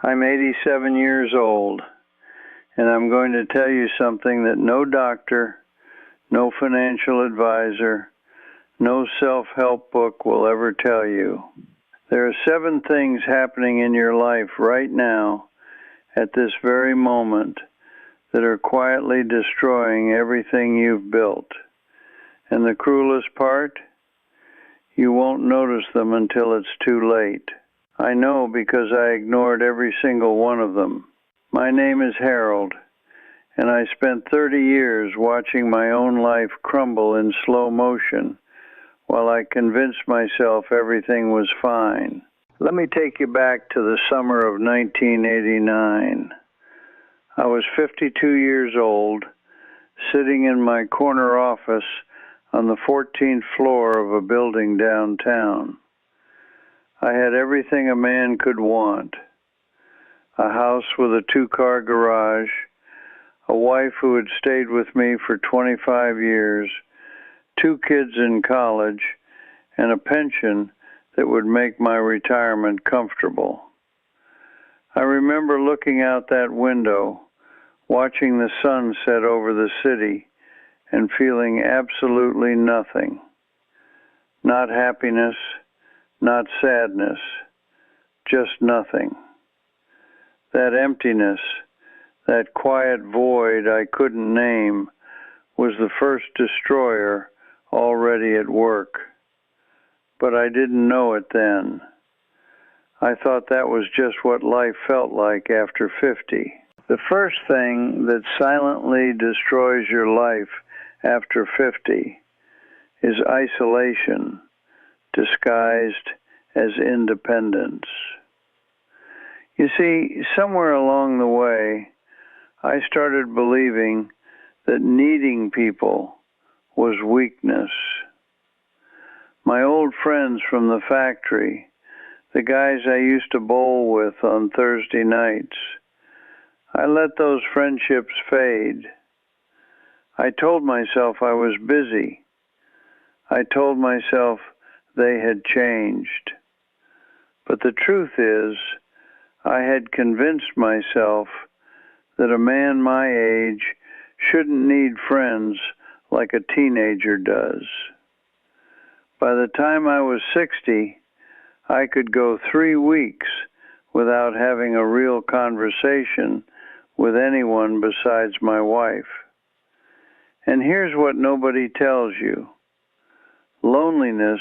I'm 87 years old, and I'm going to tell you something that no doctor, no financial advisor, no self-help book will ever tell you. There are 7 things happening in your life right now, at this very moment, that are quietly destroying everything you've built. And the cruelest part? You won't notice them until it's too late. I know because I ignored every single one of them. My name is Harold, and I spent 30 years watching my own life crumble in slow motion while I convinced myself everything was fine. Let me take you back to the summer of 1989. I was 52 years old, sitting in my corner office on the 14th floor of a building downtown. I had everything a man could want: a house with a 2-car garage, a wife who had stayed with me for 25 years, 2 kids in college, and a pension that would make my retirement comfortable. I remember looking out that window, watching the sun set over the city, and feeling absolutely nothing. Not happiness, not sadness, just nothing. That emptiness, that quiet void I couldn't name, was the first destroyer already at work. But I didn't know it then. I thought that was just what life felt like after 50. The first thing that silently destroys your life after 50 is isolation, disguised as independence. You see, somewhere along the way, I started believing that needing people was weakness. My old friends from the factory, the guys I used to bowl with on Thursday nights, I let those friendships fade. I told myself I was busy. I told myself they had changed. But the truth is, I had convinced myself that a man my age shouldn't need friends like a teenager does. By the time I was 60, I could go 3 weeks without having a real conversation with anyone besides my wife. And here's what nobody tells you. Loneliness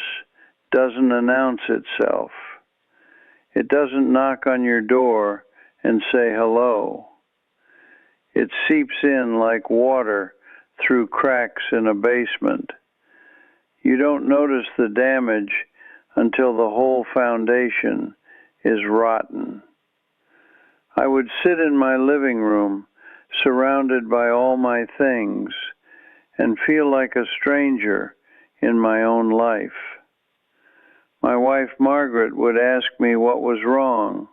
doesn't announce itself. It doesn't knock on your door and say hello. It seeps in like water through cracks in a basement. You don't notice the damage until the whole foundation is rotten. I would sit in my living room, surrounded by all my things, and feel like a stranger in my own life. My wife Margaret would ask me what was wrong,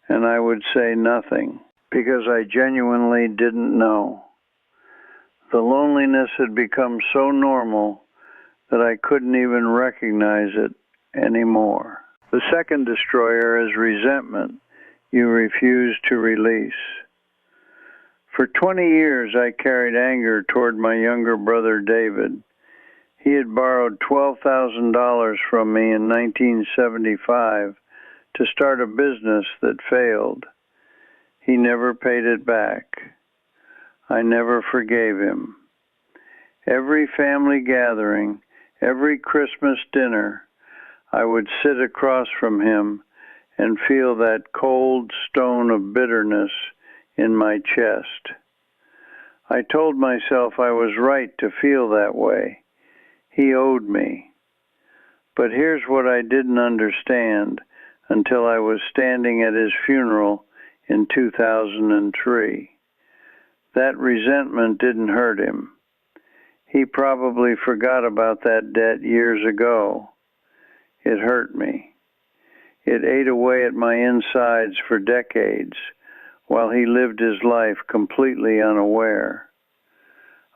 and I would say nothing, because I genuinely didn't know. The loneliness had become so normal that I couldn't even recognize it anymore. The second destroyer is resentment you refuse to release. For 20 years, I carried anger toward my younger brother, David. He had borrowed $12,000 from me in 1975 to start a business that failed. He never paid it back. I never forgave him. Every family gathering, every Christmas dinner, I would sit across from him and feel that cold stone of bitterness in my chest. I told myself I was right to feel that way. He owed me. But here's what I didn't understand until I was standing at his funeral in 2003. That resentment didn't hurt him. He probably forgot about that debt years ago. It hurt me. It ate away at my insides for decades while he lived his life completely unaware.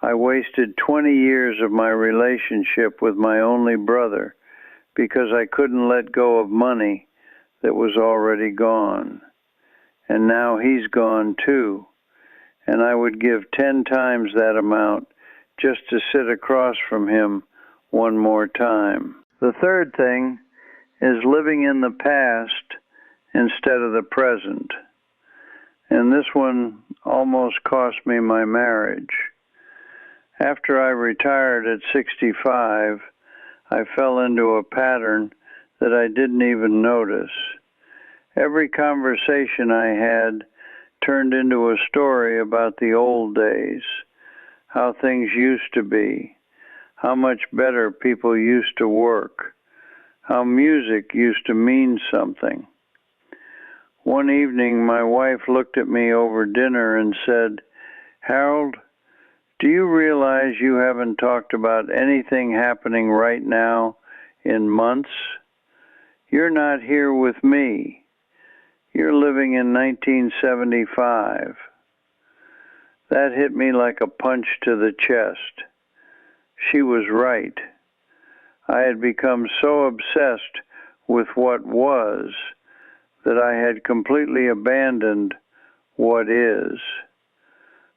I wasted 20 years of my relationship with my only brother because I couldn't let go of money that was already gone. and now he's gone too. And I would give 10 times that amount just to sit across from him one more time. The third thing is living in the past instead of the present. And this one almost cost me my marriage. After I retired at 65, I fell into a pattern that I didn't even notice. Every conversation I had turned into a story about the old days, how things used to be, how much better people used to work, how music used to mean something. One evening, my wife looked at me over dinner and said, "Harold, do you realize you haven't talked about anything happening right now in months? You're not here with me. You're living in 1975. That hit me like a punch to the chest. She was right. I had become so obsessed with what was that I had completely abandoned what is.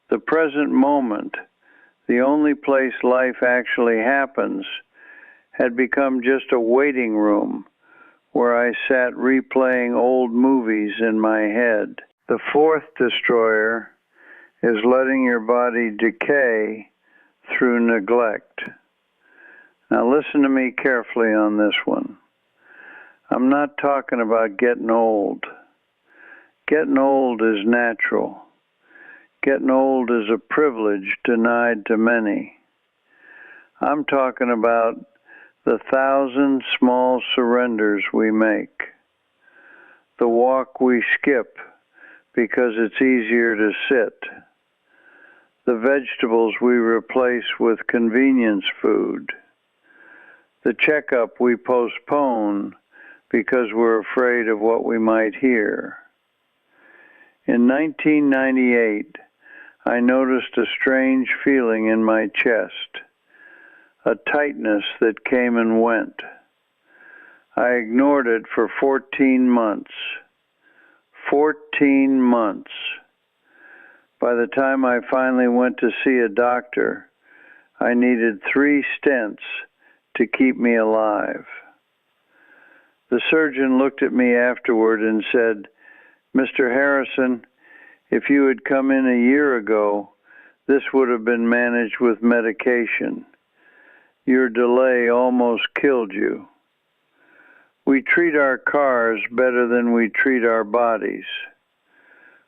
The present moment, the only place life actually happens, had become just a waiting room where I sat replaying old movies in my head. The fourth destroyer is letting your body decay through neglect. Now listen to me carefully on this one. I'm not talking about getting old. Getting old is natural. Getting old is a privilege denied to many. I'm talking about the 1,000 small surrenders we make. The walk we skip because it's easier to sit. The vegetables we replace with convenience food. The checkup we postpone because we're afraid of what we might hear. In 1998, I noticed a strange feeling in my chest, a tightness that came and went. I ignored it for 14 months. 14 months. By the time I finally went to see a doctor, I needed 3 stents to keep me alive. The surgeon looked at me afterward and said, "Mr. Harrison, if you had come in a year ago, this would have been managed with medication. Your delay almost killed you." We treat our cars better than we treat our bodies.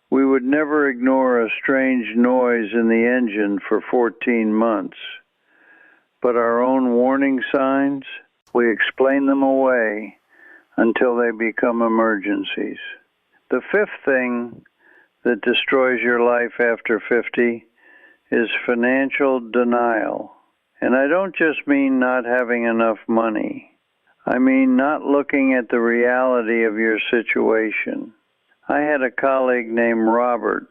We would never ignore a strange noise in the engine for 14 months. But our own warning signs, we explain them away until they become emergencies. The fifth thing that destroys your life after 50 is financial denial. And I don't just mean not having enough money. I mean not looking at the reality of your situation. I had a colleague named Robert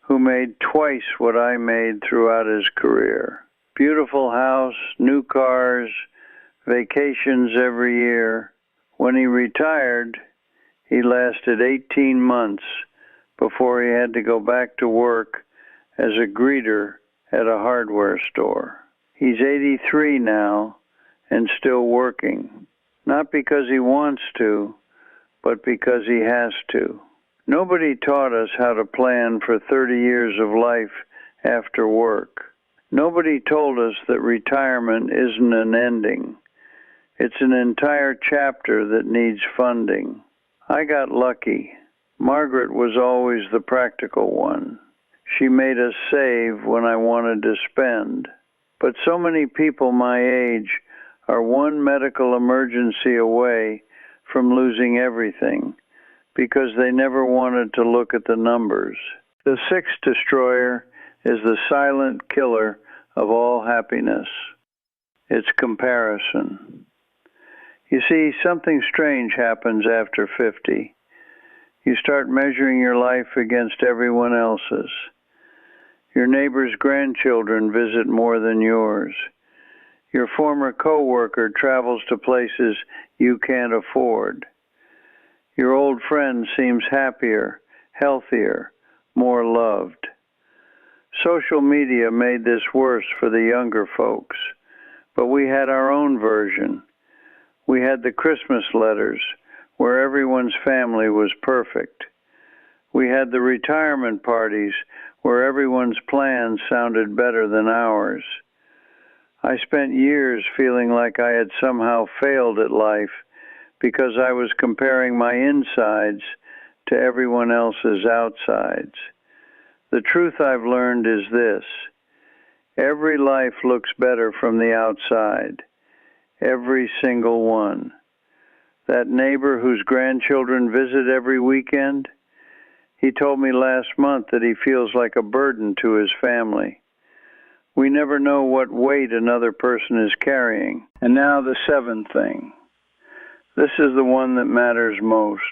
who made twice what I made throughout his career. Beautiful house, new cars, vacations every year. When he retired, he lasted 18 months before he had to go back to work as a greeter at a hardware store. He's 83 now and still working, not because he wants to, but because he has to. Nobody taught us how to plan for 30 years of life after work. Nobody told us that retirement isn't an ending. It's an entire chapter that needs funding. I got lucky. Margaret was always the practical one. She made us save when I wanted to spend. But so many people my age are one medical emergency away from losing everything because they never wanted to look at the numbers. The sixth destroyer is the silent killer of all happiness. It's comparison. You see, something strange happens after 50. You start measuring your life against everyone else's. Your neighbor's grandchildren visit more than yours. Your former coworker travels to places you can't afford. Your old friend seems happier, healthier, more loved. Social media made this worse for the younger folks, but we had our own version. We had the Christmas letters, where everyone's family was perfect. We had the retirement parties, where everyone's plans sounded better than ours. I spent years feeling like I had somehow failed at life because I was comparing my insides to everyone else's outsides. The truth I've learned is this: every life looks better from the outside. Every single one. That neighbor whose grandchildren visit every weekend, he told me last month that he feels like a burden to his family. We never know what weight another person is carrying. And now the seventh thing. This is the one that matters most,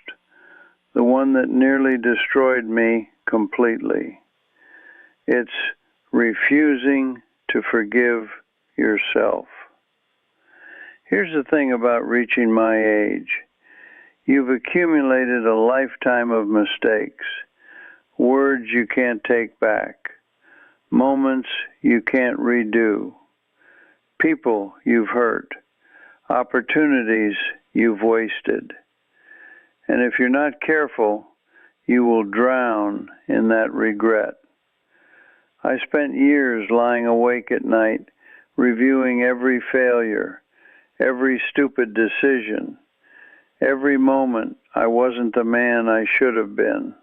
the one that nearly destroyed me completely. It's refusing to forgive yourself. Here's the thing about reaching my age. You've accumulated a lifetime of mistakes, words you can't take back, moments you can't redo, people you've hurt, opportunities you've wasted. And if you're not careful, you will drown in that regret. I spent years lying awake at night, reviewing every failure, every stupid decision, every moment I wasn't the man I should have been.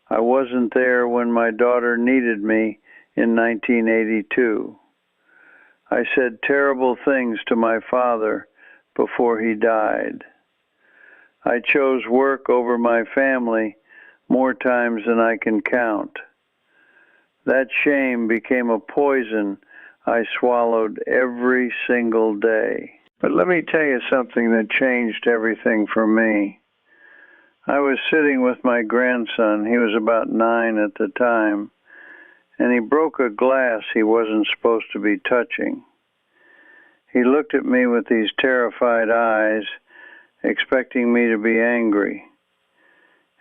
I wasn't there when my daughter needed me in 1982. I said terrible things to my father before he died. I chose work over my family more times than I can count. That shame became a poison I swallowed every single day. But let me tell you something that changed everything for me. I was sitting with my grandson. He was about 9 at the time, and he broke a glass he wasn't supposed to be touching. He looked at me with these terrified eyes, expecting me to be angry.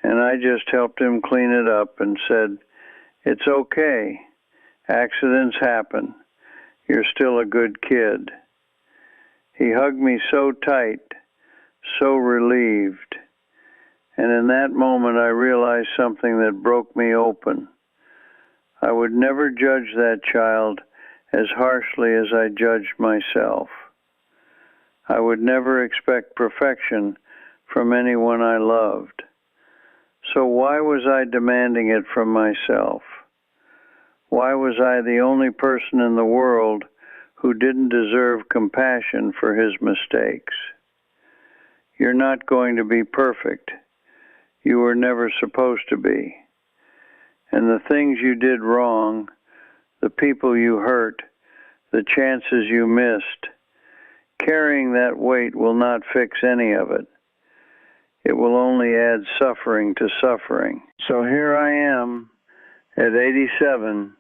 And I just helped him clean it up and said, "It's okay. Accidents happen. You're still a good kid." He hugged me so tight, so relieved. And in that moment, I realized something that broke me open. I would never judge that child as harshly as I judged myself. I would never expect perfection from anyone I loved. So why was I demanding it from myself? Why was I the only person in the world who didn't deserve compassion for his mistakes? You're not going to be perfect. You were never supposed to be. And the things you did wrong, the people you hurt, the chances you missed, carrying that weight will not fix any of it. It will only add suffering to suffering. So here I am at 87,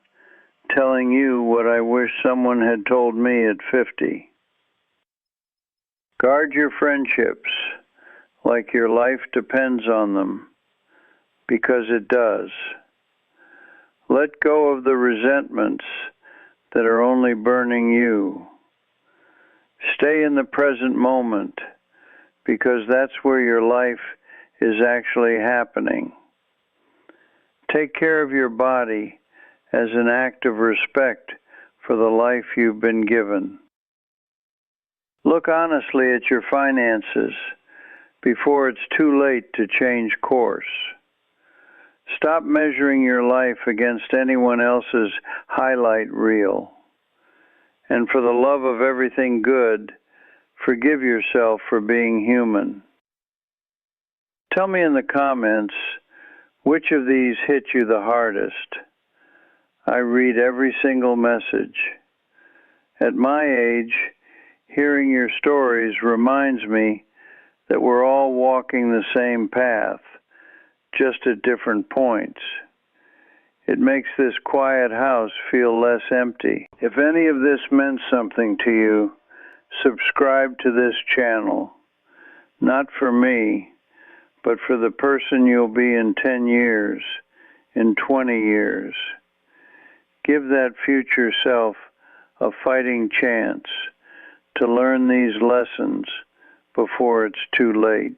telling you what I wish someone had told me at 50. Guard your friendships like your life depends on them, because it does. Let go of the resentments that are only burning you. Stay in the present moment, because that's where your life is actually happening. Take care of your body as an act of respect for the life you've been given. Look honestly at your finances before it's too late to change course. Stop measuring your life against anyone else's highlight reel. And for the love of everything good, forgive yourself for being human. Tell me in the comments, which of these hit you the hardest? I read every single message. At my age, hearing your stories reminds me that we're all walking the same path, just at different points. It makes this quiet house feel less empty. If any of this meant something to you, subscribe to this channel. Not for me, but for the person you'll be in 10 years, in 20 years. Give that future self a fighting chance to learn these lessons before it's too late.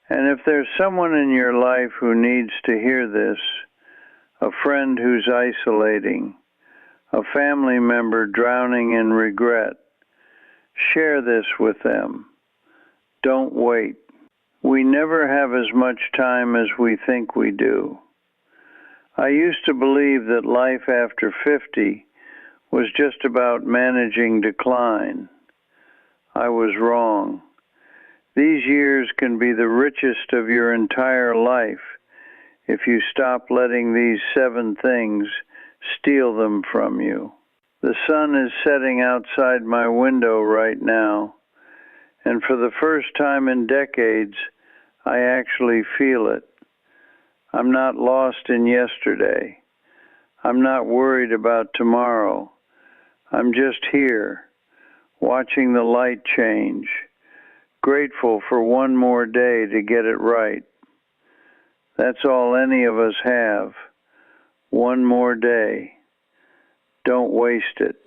And if there's someone in your life who needs to hear this, a friend who's isolating, a family member drowning in regret, share this with them. Don't wait. We never have as much time as we think we do. I used to believe that life after 50 was just about managing decline. I was wrong. These years can be the richest of your entire life if you stop letting these 7 things steal them from you. The sun is setting outside my window right now, and for the first time in decades, I actually feel it. I'm not lost in yesterday. I'm not worried about tomorrow. I'm just here, watching the light change, grateful for one more day to get it right. That's all any of us have. One more day. Don't waste it.